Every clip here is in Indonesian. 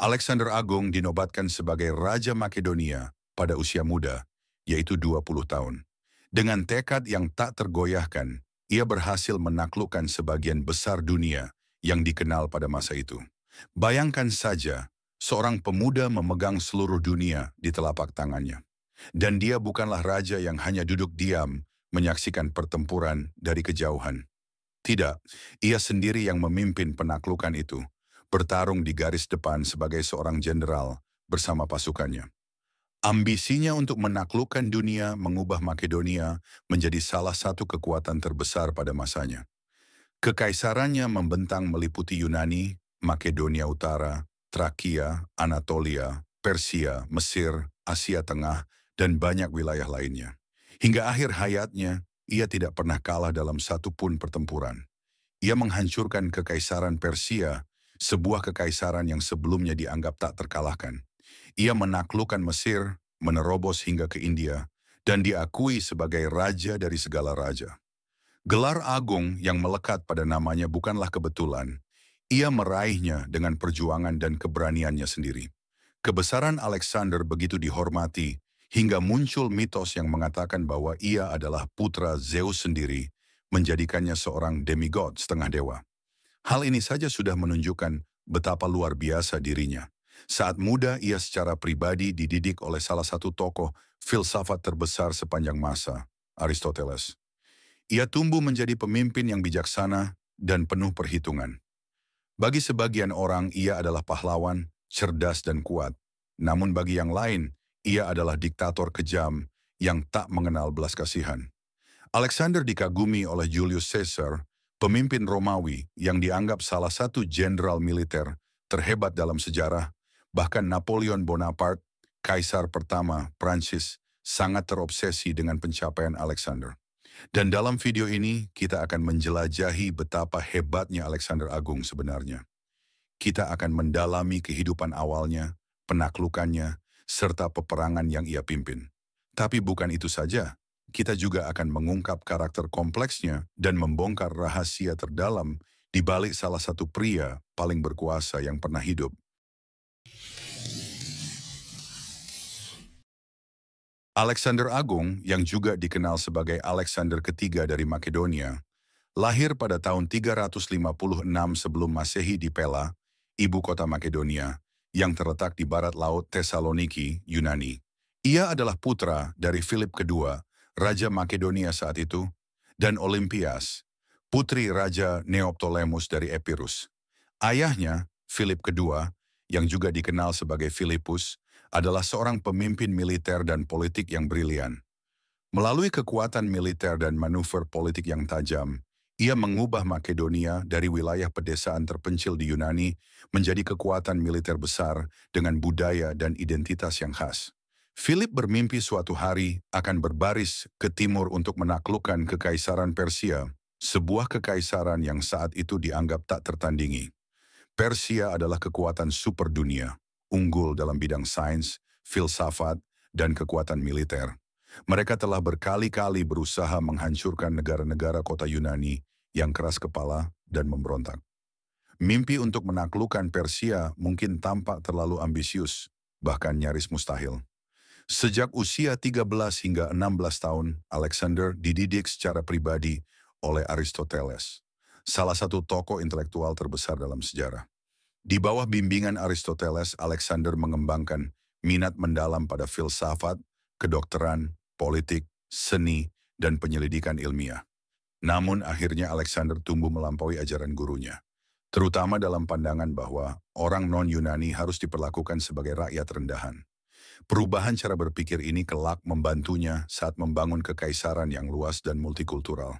Alexander Agung dinobatkan sebagai Raja Makedonia pada usia muda, yaitu 20 tahun. Dengan tekad yang tak tergoyahkan, ia berhasil menaklukkan sebagian besar dunia yang dikenal pada masa itu. Bayangkan saja, seorang pemuda memegang seluruh dunia di telapak tangannya. Dan dia bukanlah raja yang hanya duduk diam menyaksikan pertempuran dari kejauhan. Tidak, ia sendiri yang memimpin penaklukan itu, bertarung di garis depan sebagai seorang jenderal bersama pasukannya. Ambisinya untuk menaklukkan dunia mengubah Makedonia menjadi salah satu kekuatan terbesar pada masanya. Kekaisarannya membentang meliputi Yunani, Makedonia Utara, Trakia, Anatolia, Persia, Mesir, Asia Tengah, dan banyak wilayah lainnya. Hingga akhir hayatnya, ia tidak pernah kalah dalam satu pun pertempuran. Ia menghancurkan kekaisaran Persia, sebuah kekaisaran yang sebelumnya dianggap tak terkalahkan. Ia menaklukkan Mesir, menerobos hingga ke India, dan diakui sebagai raja dari segala raja. Gelar agung yang melekat pada namanya bukanlah kebetulan. Ia meraihnya dengan perjuangan dan keberaniannya sendiri. Kebesaran Alexander begitu dihormati, hingga muncul mitos yang mengatakan bahwa ia adalah putra Zeus sendiri, menjadikannya seorang demigod setengah dewa. Hal ini saja sudah menunjukkan betapa luar biasa dirinya. Saat muda, ia secara pribadi dididik oleh salah satu tokoh filsafat terbesar sepanjang masa, Aristoteles. Ia tumbuh menjadi pemimpin yang bijaksana dan penuh perhitungan. Bagi sebagian orang, ia adalah pahlawan, cerdas dan kuat. Namun bagi yang lain, ia adalah diktator kejam yang tak mengenal belas kasihan. Alexander dikagumi oleh Julius Caesar, pemimpin Romawi yang dianggap salah satu jenderal militer terhebat dalam sejarah. Bahkan Napoleon Bonaparte, kaisar pertama Prancis, sangat terobsesi dengan pencapaian Alexander. Dan dalam video ini, kita akan menjelajahi betapa hebatnya Alexander Agung sebenarnya. Kita akan mendalami kehidupan awalnya, penaklukannya, serta peperangan yang ia pimpin. Tapi bukan itu saja, kita juga akan mengungkap karakter kompleksnya dan membongkar rahasia terdalam di balik salah satu pria paling berkuasa yang pernah hidup. Alexander Agung, yang juga dikenal sebagai Alexander ketiga dari Makedonia, lahir pada tahun 356 sebelum Masehi di Pella, ibu kota Makedonia, yang terletak di barat laut Thessaloniki, Yunani. Ia adalah putra dari Philip II, Raja Makedonia saat itu, dan Olympias, putri Raja Neoptolemus dari Epirus. Ayahnya, Philip II, yang juga dikenal sebagai Philippus, adalah seorang pemimpin militer dan politik yang brilian. Melalui kekuatan militer dan manuver politik yang tajam, ia mengubah Makedonia dari wilayah pedesaan terpencil di Yunani menjadi kekuatan militer besar dengan budaya dan identitas yang khas. Philip bermimpi suatu hari akan berbaris ke timur untuk menaklukkan kekaisaran Persia, sebuah kekaisaran yang saat itu dianggap tak tertandingi. Persia adalah kekuatan super dunia, unggul dalam bidang sains, filsafat, dan kekuatan militer. Mereka telah berkali-kali berusaha menghancurkan negara-negara kota Yunani yang keras kepala dan memberontak. Mimpi untuk menaklukkan Persia mungkin tampak terlalu ambisius, bahkan nyaris mustahil. Sejak usia 13 hingga 16 tahun, Alexander dididik secara pribadi oleh Aristoteles, salah satu tokoh intelektual terbesar dalam sejarah. Di bawah bimbingan Aristoteles, Alexander mengembangkan minat mendalam pada filsafat, kedokteran, politik, seni, dan penyelidikan ilmiah. Namun akhirnya Alexander tumbuh melampaui ajaran gurunya, terutama dalam pandangan bahwa orang non-Yunani harus diperlakukan sebagai rakyat rendahan. Perubahan cara berpikir ini kelak membantunya saat membangun kekaisaran yang luas dan multikultural.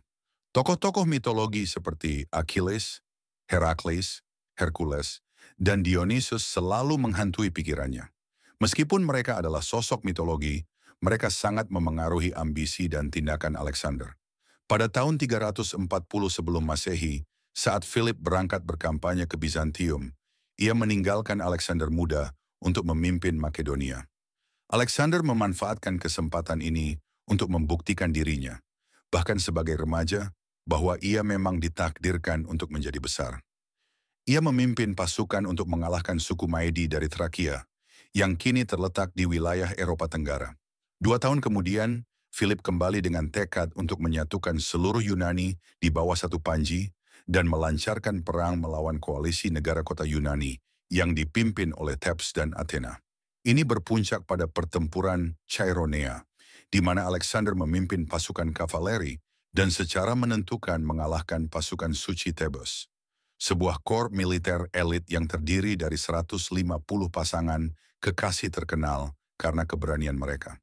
Tokoh-tokoh mitologi seperti Achilles, Herakles, Hercules, dan Dionysus selalu menghantui pikirannya. Meskipun mereka adalah sosok mitologi, mereka sangat memengaruhi ambisi dan tindakan Alexander. Pada tahun 340 sebelum Masehi, saat Philip berangkat berkampanye ke Bizantium, ia meninggalkan Alexander muda untuk memimpin Makedonia. Alexander memanfaatkan kesempatan ini untuk membuktikan dirinya, bahkan sebagai remaja, bahwa ia memang ditakdirkan untuk menjadi besar. Ia memimpin pasukan untuk mengalahkan suku Maedi dari Trakia, yang kini terletak di wilayah Eropa Tenggara. 2 tahun kemudian, Philip kembali dengan tekad untuk menyatukan seluruh Yunani di bawah satu panji dan melancarkan perang melawan koalisi negara kota Yunani yang dipimpin oleh Thebes dan Athena. Ini berpuncak pada pertempuran Chaironea, di mana Alexander memimpin pasukan kavaleri dan secara menentukan mengalahkan pasukan suci Thebes. Sebuah kor militer elit yang terdiri dari 150 pasangan kekasih terkenal karena keberanian mereka.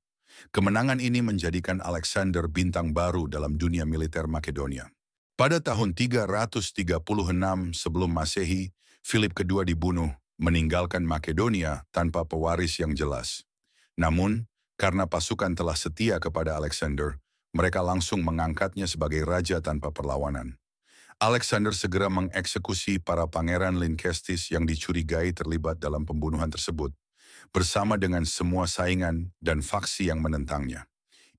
Kemenangan ini menjadikan Alexander bintang baru dalam dunia militer Makedonia. Pada tahun 336 sebelum Masehi, Philip II dibunuh, meninggalkan Makedonia tanpa pewaris yang jelas. Namun, karena pasukan telah setia kepada Alexander, mereka langsung mengangkatnya sebagai raja tanpa perlawanan. Alexander segera mengeksekusi para pangeran Lynkestis yang dicurigai terlibat dalam pembunuhan tersebut, bersama dengan semua saingan dan faksi yang menentangnya.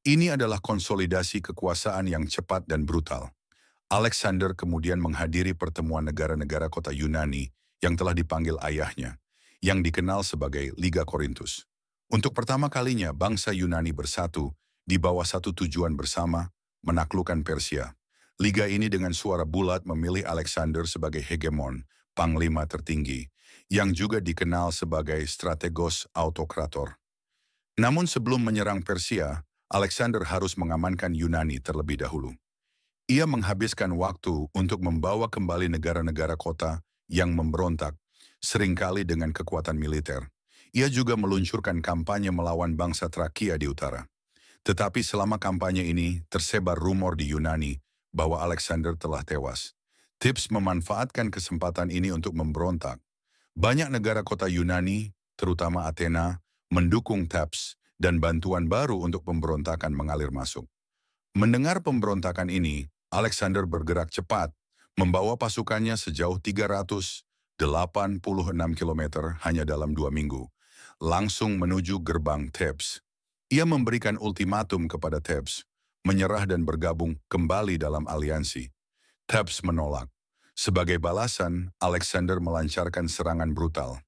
Ini adalah konsolidasi kekuasaan yang cepat dan brutal. Alexander kemudian menghadiri pertemuan negara-negara kota Yunani yang telah dipanggil ayahnya, yang dikenal sebagai Liga Korintus. Untuk pertama kalinya bangsa Yunani bersatu di bawah satu tujuan bersama, menaklukkan Persia. Liga ini dengan suara bulat memilih Alexander sebagai hegemon, panglima tertinggi, yang juga dikenal sebagai strategos autokrator. Namun sebelum menyerang Persia, Alexander harus mengamankan Yunani terlebih dahulu. Ia menghabiskan waktu untuk membawa kembali negara-negara kota yang memberontak, seringkali dengan kekuatan militer. Ia juga meluncurkan kampanye melawan bangsa Trakia di utara. Tetapi selama kampanye ini tersebar rumor di Yunani bahwa Alexander telah tewas. Thebes memanfaatkan kesempatan ini untuk memberontak. Banyak negara kota Yunani, terutama Athena, mendukung Thebes dan bantuan baru untuk pemberontakan mengalir masuk. Mendengar pemberontakan ini, Alexander bergerak cepat, membawa pasukannya sejauh 386 km hanya dalam 2 minggu, langsung menuju gerbang Thebes. Ia memberikan ultimatum kepada Thebes, menyerah dan bergabung kembali dalam aliansi. Thebes menolak. Sebagai balasan, Alexander melancarkan serangan brutal.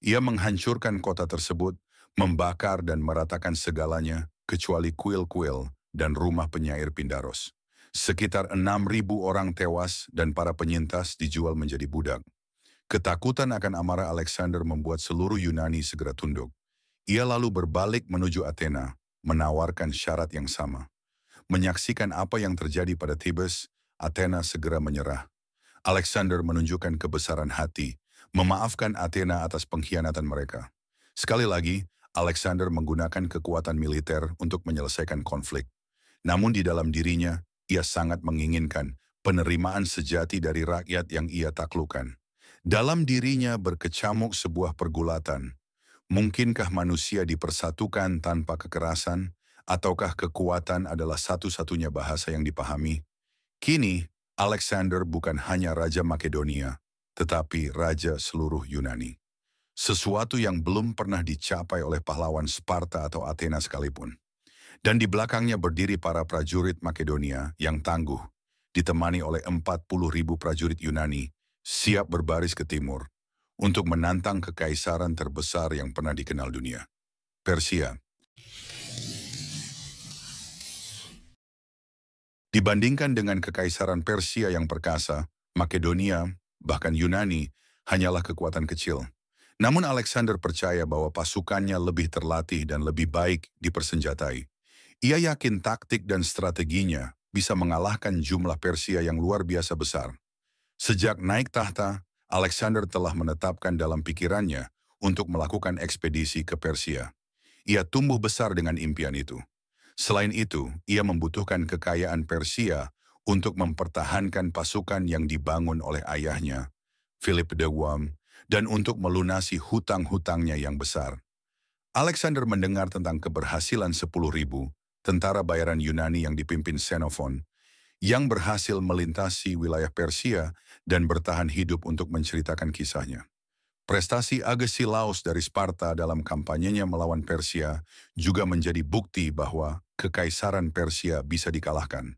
Ia menghancurkan kota tersebut, membakar dan meratakan segalanya, kecuali kuil-kuil dan rumah penyair Pindaros. Sekitar 6.000 orang tewas dan para penyintas dijual menjadi budak. Ketakutan akan amarah Alexander membuat seluruh Yunani segera tunduk. Ia lalu berbalik menuju Athena, menawarkan syarat yang sama. Menyaksikan apa yang terjadi pada Thebes, Athena segera menyerah. Alexander menunjukkan kebesaran hati, memaafkan Athena atas pengkhianatan mereka. Sekali lagi, Alexander menggunakan kekuatan militer untuk menyelesaikan konflik. Namun di dalam dirinya, ia sangat menginginkan penerimaan sejati dari rakyat yang ia taklukkan. Dalam dirinya berkecamuk sebuah pergulatan. Mungkinkah manusia dipersatukan tanpa kekerasan? Ataukah kekuatan adalah satu-satunya bahasa yang dipahami? Kini, Alexander bukan hanya Raja Makedonia, tetapi Raja seluruh Yunani. Sesuatu yang belum pernah dicapai oleh pahlawan Sparta atau Athena sekalipun. Dan di belakangnya berdiri para prajurit Makedonia yang tangguh, ditemani oleh 40.000 prajurit Yunani, siap berbaris ke timur, untuk menantang kekaisaran terbesar yang pernah dikenal dunia, Persia. Dibandingkan dengan kekaisaran Persia yang perkasa, Makedonia, bahkan Yunani, hanyalah kekuatan kecil. Namun Alexander percaya bahwa pasukannya lebih terlatih dan lebih baik dipersenjatai. Ia yakin taktik dan strateginya bisa mengalahkan jumlah Persia yang luar biasa besar. Sejak naik tahta, Alexander telah menetapkan dalam pikirannya untuk melakukan ekspedisi ke Persia. Ia tumbuh besar dengan impian itu. Selain itu, ia membutuhkan kekayaan Persia untuk mempertahankan pasukan yang dibangun oleh ayahnya, Philip II, dan untuk melunasi hutang-hutangnya yang besar. Alexander mendengar tentang keberhasilan 10.000 tentara bayaran Yunani yang dipimpin Xenophon, yang berhasil melintasi wilayah Persia dan bertahan hidup untuk menceritakan kisahnya. Prestasi Agesilaus dari Sparta dalam kampanyenya melawan Persia juga menjadi bukti bahwa kekaisaran Persia bisa dikalahkan.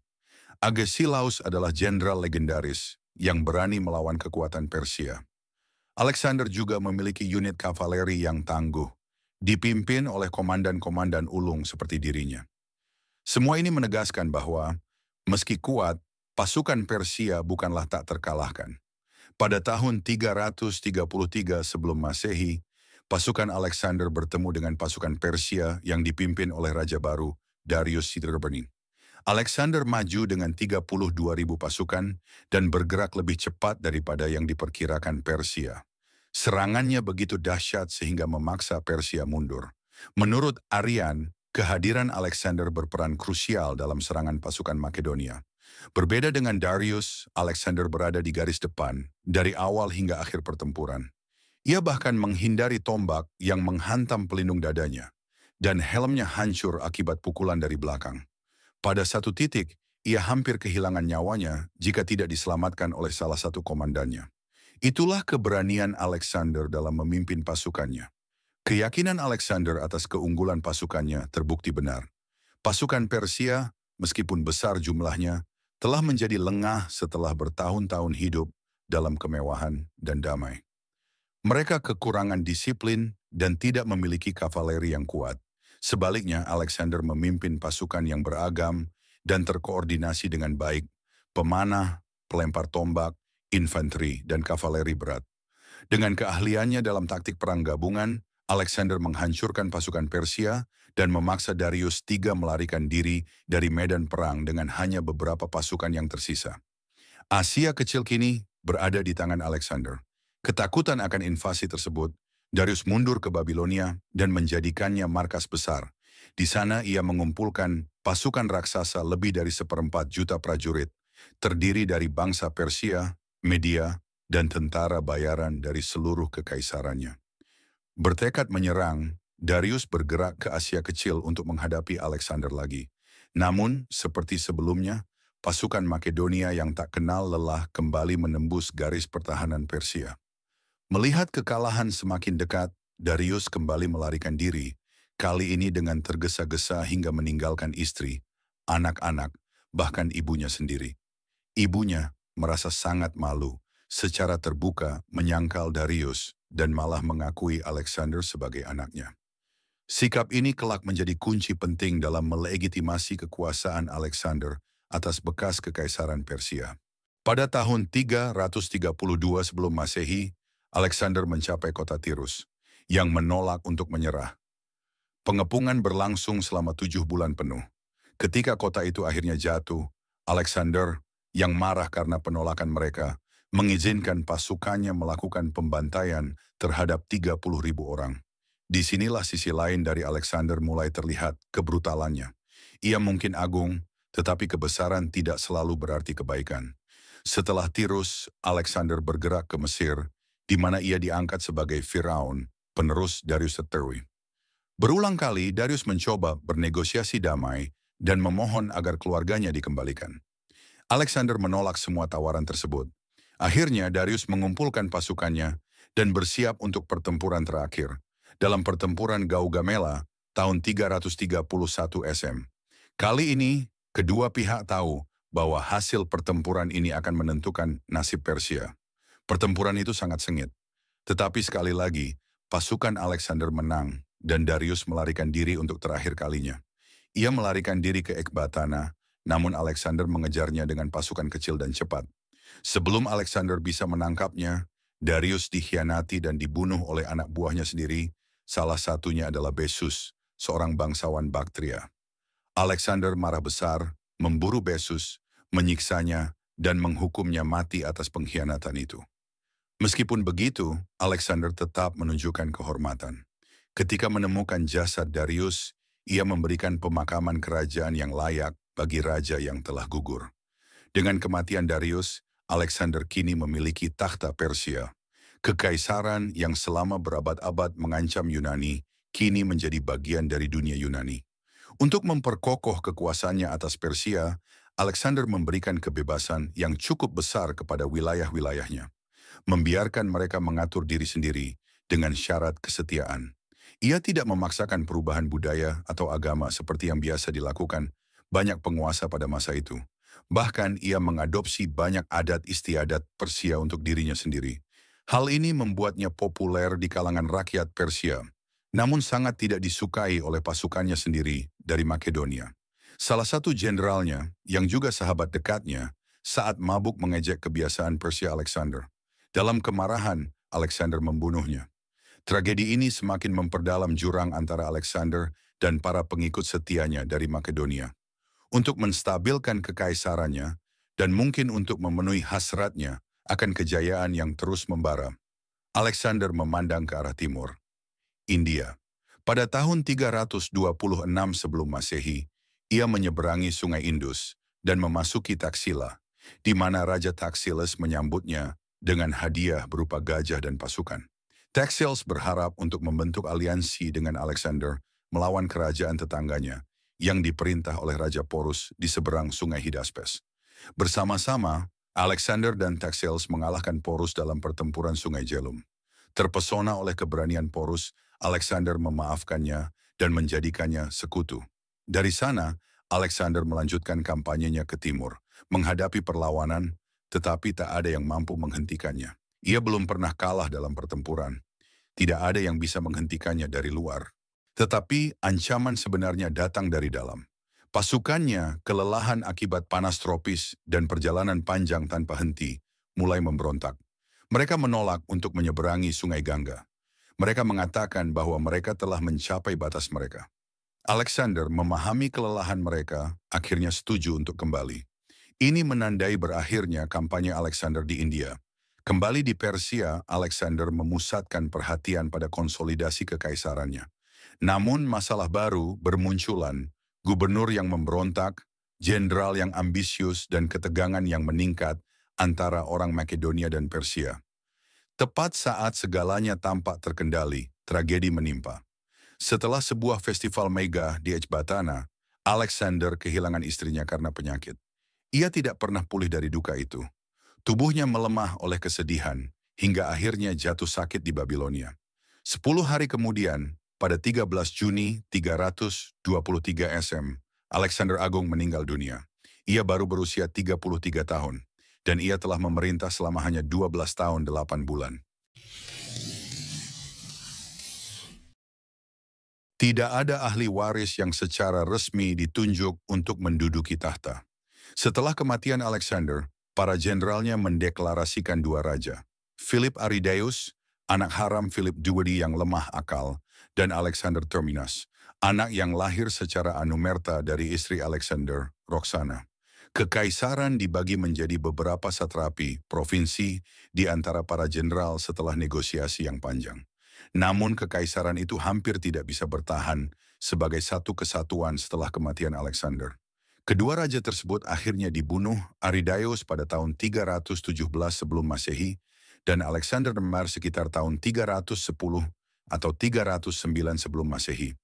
Agesilaus adalah jenderal legendaris yang berani melawan kekuatan Persia. Alexander juga memiliki unit kavaleri yang tangguh, dipimpin oleh komandan-komandan ulung seperti dirinya. Semua ini menegaskan bahwa, meski kuat, pasukan Persia bukanlah tak terkalahkan. Pada tahun 333 sebelum Masehi, pasukan Alexander bertemu dengan pasukan Persia yang dipimpin oleh Raja baru, Darius Sidorbenin. Alexander maju dengan 32.000 pasukan dan bergerak lebih cepat daripada yang diperkirakan Persia. Serangannya begitu dahsyat sehingga memaksa Persia mundur. Menurut Arian, kehadiran Alexander berperan krusial dalam serangan pasukan Makedonia. Berbeda dengan Darius, Alexander berada di garis depan dari awal hingga akhir pertempuran. Ia bahkan menghindari tombak yang menghantam pelindung dadanya, dan helmnya hancur akibat pukulan dari belakang. Pada satu titik, ia hampir kehilangan nyawanya jika tidak diselamatkan oleh salah satu komandannya. Itulah keberanian Alexander dalam memimpin pasukannya. Keyakinan Alexander atas keunggulan pasukannya terbukti benar. Pasukan Persia, meskipun besar jumlahnya, telah menjadi lengah setelah bertahun-tahun hidup dalam kemewahan dan damai. Mereka kekurangan disiplin dan tidak memiliki kavaleri yang kuat. Sebaliknya, Alexander memimpin pasukan yang beragam dan terkoordinasi dengan baik, pemanah, pelempar tombak, infanteri, dan kavaleri berat. Dengan keahliannya dalam taktik perang gabungan, Alexander menghancurkan pasukan Persia dan memaksa Darius III melarikan diri dari medan perang dengan hanya beberapa pasukan yang tersisa. Asia kecil kini berada di tangan Alexander. Ketakutan akan invasi tersebut, Darius mundur ke Babilonia dan menjadikannya markas besar. Di sana ia mengumpulkan pasukan raksasa lebih dari 1/4 juta prajurit, terdiri dari bangsa Persia, Media, dan tentara bayaran dari seluruh kekaisarannya. Bertekad menyerang, Darius bergerak ke Asia Kecil untuk menghadapi Alexander lagi. Namun, seperti sebelumnya, pasukan Makedonia yang tak kenal lelah kembali menembus garis pertahanan Persia. Melihat kekalahan semakin dekat, Darius kembali melarikan diri, kali ini dengan tergesa-gesa hingga meninggalkan istri, anak-anak, bahkan ibunya sendiri. Ibunya merasa sangat malu, secara terbuka menyangkal Darius dan malah mengakui Alexander sebagai anaknya. Sikap ini kelak menjadi kunci penting dalam melegitimasi kekuasaan Alexander atas bekas kekaisaran Persia. Pada tahun 332 sebelum Masehi, Alexander mencapai kota Tirus, yang menolak untuk menyerah. Pengepungan berlangsung selama 7 bulan penuh. Ketika kota itu akhirnya jatuh, Alexander, yang marah karena penolakan mereka, mengizinkan pasukannya melakukan pembantaian terhadap 30.000 orang. Disinilah sisi lain dari Alexander mulai terlihat kebrutalannya. Ia mungkin agung, tetapi kebesaran tidak selalu berarti kebaikan. Setelah Tirus, Alexander bergerak ke Mesir, di mana ia diangkat sebagai Firaun, penerus Darius III. Berulang kali Darius mencoba bernegosiasi damai dan memohon agar keluarganya dikembalikan. Alexander menolak semua tawaran tersebut. Akhirnya Darius mengumpulkan pasukannya dan bersiap untuk pertempuran terakhir. Dalam pertempuran Gaugamela tahun 331 SM. Kali ini, kedua pihak tahu bahwa hasil pertempuran ini akan menentukan nasib Persia. Pertempuran itu sangat sengit. Tetapi sekali lagi, pasukan Alexander menang dan Darius melarikan diri untuk terakhir kalinya. Ia melarikan diri ke Ekbatana, namun Alexander mengejarnya dengan pasukan kecil dan cepat. Sebelum Alexander bisa menangkapnya, Darius dikhianati dan dibunuh oleh anak buahnya sendiri, salah satunya adalah Besus, seorang bangsawan Baktria. Alexander marah besar, memburu Besus, menyiksanya, dan menghukumnya mati atas pengkhianatan itu. Meskipun begitu, Alexander tetap menunjukkan kehormatan. Ketika menemukan jasad Darius, ia memberikan pemakaman kerajaan yang layak bagi raja yang telah gugur. Dengan kematian Darius, Alexander kini memiliki takhta Persia. Kekaisaran yang selama berabad-abad mengancam Yunani, kini menjadi bagian dari dunia Yunani. Untuk memperkokoh kekuasaannya atas Persia, Alexander memberikan kebebasan yang cukup besar kepada wilayah-wilayahnya. Membiarkan mereka mengatur diri sendiri dengan syarat kesetiaan. Ia tidak memaksakan perubahan budaya atau agama seperti yang biasa dilakukan banyak penguasa pada masa itu. Bahkan ia mengadopsi banyak adat istiadat Persia untuk dirinya sendiri. Hal ini membuatnya populer di kalangan rakyat Persia, namun sangat tidak disukai oleh pasukannya sendiri dari Makedonia. Salah satu jenderalnya, yang juga sahabat dekatnya, saat mabuk mengejek kebiasaan Persia Alexander. Dalam kemarahan, Alexander membunuhnya. Tragedi ini semakin memperdalam jurang antara Alexander dan para pengikut setianya dari Makedonia. Untuk menstabilkan kekaisarannya, dan mungkin untuk memenuhi hasratnya akan kejayaan yang terus membara, Alexander memandang ke arah timur, India. Pada tahun 326 sebelum Masehi, ia menyeberangi sungai Indus dan memasuki Taksila, di mana Raja Taksiles menyambutnya dengan hadiah berupa gajah dan pasukan. Taxiles berharap untuk membentuk aliansi dengan Alexander melawan kerajaan tetangganya yang diperintah oleh Raja Porus di seberang sungai Hidaspes. Bersama-sama, Alexander dan Taxiles mengalahkan Porus dalam pertempuran sungai Jelum. Terpesona oleh keberanian Porus, Alexander memaafkannya dan menjadikannya sekutu. Dari sana, Alexander melanjutkan kampanyenya ke timur, menghadapi perlawanan, tetapi tak ada yang mampu menghentikannya. Ia belum pernah kalah dalam pertempuran. Tidak ada yang bisa menghentikannya dari luar. Tetapi ancaman sebenarnya datang dari dalam. Pasukannya, kelelahan akibat panas tropis dan perjalanan panjang tanpa henti, mulai memberontak. Mereka menolak untuk menyeberangi sungai Gangga. Mereka mengatakan bahwa mereka telah mencapai batas mereka. Alexander memahami kelelahan mereka, akhirnya setuju untuk kembali. Ini menandai berakhirnya kampanye Alexander di India. Kembali di Persia, Alexander memusatkan perhatian pada konsolidasi kekaisarannya. Namun masalah baru bermunculan, gubernur yang memberontak, jenderal yang ambisius dan ketegangan yang meningkat antara orang Makedonia dan Persia. Tepat saat segalanya tampak terkendali, tragedi menimpa. Setelah sebuah festival mega di Ecbatana, Alexander kehilangan istrinya karena penyakit. Ia tidak pernah pulih dari duka itu. Tubuhnya melemah oleh kesedihan, hingga akhirnya jatuh sakit di Babilonia. 10 hari kemudian, pada 13 Juni 323 SM, Alexander Agung meninggal dunia. Ia baru berusia 33 tahun, dan ia telah memerintah selama hanya 12 tahun 8 bulan. Tidak ada ahli waris yang secara resmi ditunjuk untuk menduduki tahta. Setelah kematian Alexander, para jenderalnya mendeklarasikan dua raja, Philip Aridaeus, anak haram Philip II yang lemah akal, dan Alexander Terminus, anak yang lahir secara anumerta dari istri Alexander, Roxana. Kekaisaran dibagi menjadi beberapa satrapi, provinsi, di antara para jenderal setelah negosiasi yang panjang. Namun kekaisaran itu hampir tidak bisa bertahan sebagai satu kesatuan setelah kematian Alexander. Kedua raja tersebut akhirnya dibunuh Aridaeus pada tahun 317 sebelum Masehi dan Alexander Nemar sekitar tahun 310 atau 309 sebelum Masehi.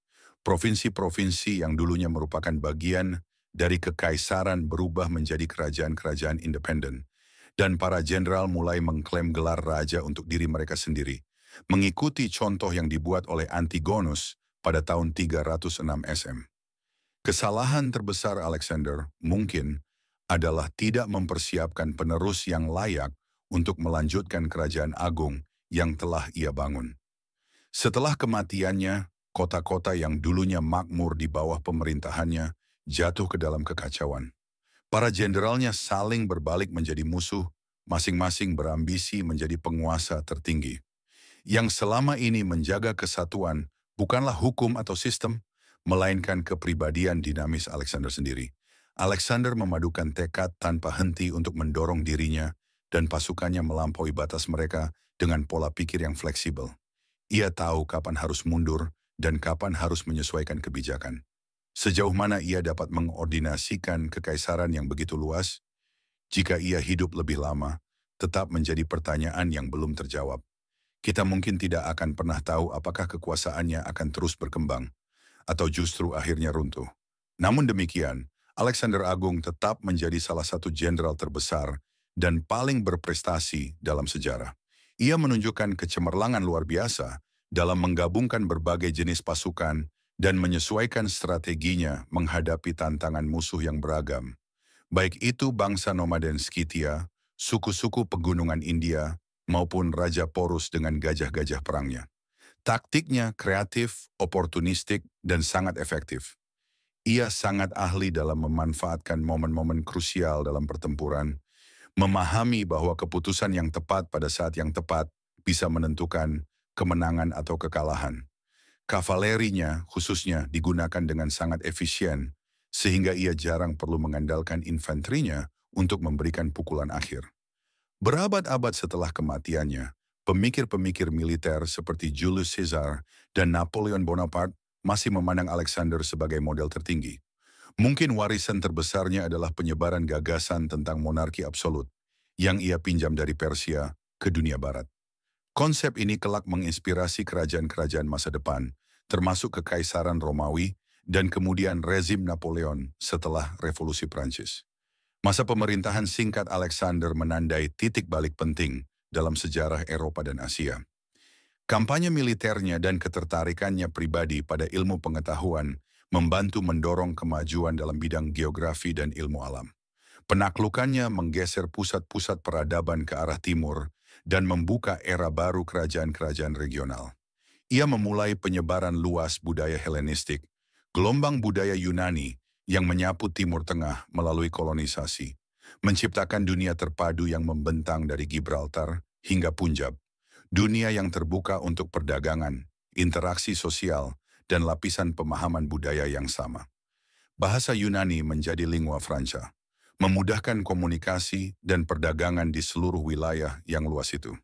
Provinsi-provinsi yang dulunya merupakan bagian dari kekaisaran berubah menjadi kerajaan-kerajaan independen dan para jenderal mulai mengklaim gelar raja untuk diri mereka sendiri, mengikuti contoh yang dibuat oleh Antigonus pada tahun 306 SM. Kesalahan terbesar Alexander mungkin adalah tidak mempersiapkan penerus yang layak untuk melanjutkan kerajaan agung yang telah ia bangun. Setelah kematiannya, kota-kota yang dulunya makmur di bawah pemerintahannya jatuh ke dalam kekacauan. Para jenderalnya saling berbalik menjadi musuh, masing-masing berambisi menjadi penguasa tertinggi. Yang selama ini menjaga kesatuan bukanlah hukum atau sistem, melainkan kepribadian dinamis Alexander sendiri. Alexander memadukan tekad tanpa henti untuk mendorong dirinya dan pasukannya melampaui batas mereka dengan pola pikir yang fleksibel. Ia tahu kapan harus mundur dan kapan harus menyesuaikan kebijakan. Sejauh mana ia dapat mengordinasikan kekaisaran yang begitu luas, jika ia hidup lebih lama, tetap menjadi pertanyaan yang belum terjawab. Kita mungkin tidak akan pernah tahu apakah kekuasaannya akan terus berkembang, atau justru akhirnya runtuh. Namun demikian, Alexander Agung tetap menjadi salah satu jenderal terbesar dan paling berprestasi dalam sejarah. Ia menunjukkan kecemerlangan luar biasa dalam menggabungkan berbagai jenis pasukan dan menyesuaikan strateginya menghadapi tantangan musuh yang beragam. Baik itu bangsa nomaden Scythia, suku-suku pegunungan India, maupun Raja Porus dengan gajah-gajah perangnya. Taktiknya kreatif, oportunistik, dan sangat efektif. Ia sangat ahli dalam memanfaatkan momen-momen krusial dalam pertempuran, memahami bahwa keputusan yang tepat pada saat yang tepat bisa menentukan kemenangan atau kekalahan. Kavalerinya khususnya digunakan dengan sangat efisien, sehingga ia jarang perlu mengandalkan infanterinya untuk memberikan pukulan akhir. Berabad-abad setelah kematiannya, pemikir-pemikir militer seperti Julius Caesar dan Napoleon Bonaparte masih memandang Alexander sebagai model tertinggi. Mungkin warisan terbesarnya adalah penyebaran gagasan tentang monarki absolut yang ia pinjam dari Persia ke dunia barat. Konsep ini kelak menginspirasi kerajaan-kerajaan masa depan, termasuk Kekaisaran Romawi dan kemudian rezim Napoleon setelah Revolusi Prancis. Masa pemerintahan singkat Alexander menandai titik balik penting dalam sejarah Eropa dan Asia. Kampanye militernya dan ketertarikannya pribadi pada ilmu pengetahuan membantu mendorong kemajuan dalam bidang geografi dan ilmu alam. Penaklukannya menggeser pusat-pusat peradaban ke arah timur dan membuka era baru kerajaan-kerajaan regional. Ia memulai penyebaran luas budaya Helenistik, gelombang budaya Yunani yang menyapu Timur Tengah melalui kolonisasi, menciptakan dunia terpadu yang membentang dari Gibraltar hingga Punjab, dunia yang terbuka untuk perdagangan, interaksi sosial, dan lapisan pemahaman budaya yang sama. Bahasa Yunani menjadi lingua franca, memudahkan komunikasi dan perdagangan di seluruh wilayah yang luas itu.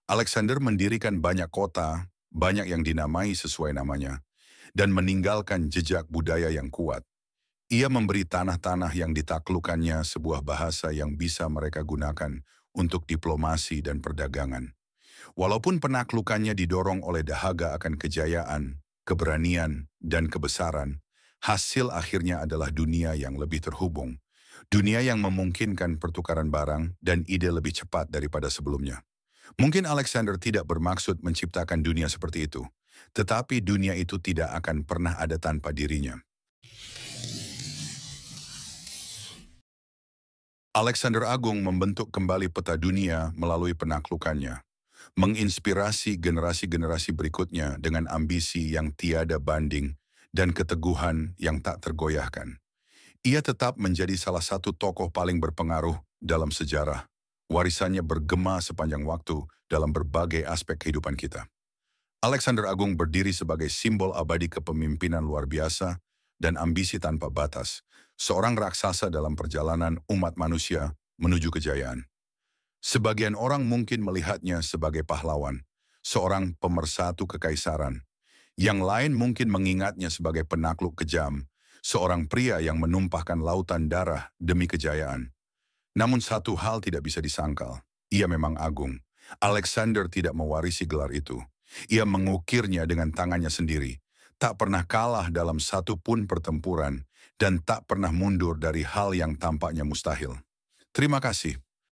Alexander mendirikan banyak kota, banyak yang dinamai sesuai namanya, dan meninggalkan jejak budaya yang kuat. Ia memberi tanah-tanah yang ditaklukkannya sebuah bahasa yang bisa mereka gunakan untuk diplomasi dan perdagangan. Walaupun penaklukannya didorong oleh dahaga akan kejayaan, keberanian, dan kebesaran, hasil akhirnya adalah dunia yang lebih terhubung. Dunia yang memungkinkan pertukaran barang dan ide lebih cepat daripada sebelumnya. Mungkin Alexander tidak bermaksud menciptakan dunia seperti itu, tetapi dunia itu tidak akan pernah ada tanpa dirinya. Alexander Agung membentuk kembali peta dunia melalui penaklukannya, menginspirasi generasi-generasi berikutnya dengan ambisi yang tiada banding dan keteguhan yang tak tergoyahkan. Ia tetap menjadi salah satu tokoh paling berpengaruh dalam sejarah. Warisannya bergema sepanjang waktu dalam berbagai aspek kehidupan kita. Alexander Agung berdiri sebagai simbol abadi kepemimpinan luar biasa dan ambisi tanpa batas, seorang raksasa dalam perjalanan umat manusia menuju kejayaan. Sebagian orang mungkin melihatnya sebagai pahlawan, seorang pemersatu kekaisaran. Yang lain mungkin mengingatnya sebagai penakluk kejam, seorang pria yang menumpahkan lautan darah demi kejayaan. Namun satu hal tidak bisa disangkal, ia memang agung. Alexander tidak mewarisi gelar itu. Ia mengukirnya dengan tangannya sendiri, tak pernah kalah dalam satu pun pertempuran, dan tak pernah mundur dari hal yang tampaknya mustahil. Terima kasih.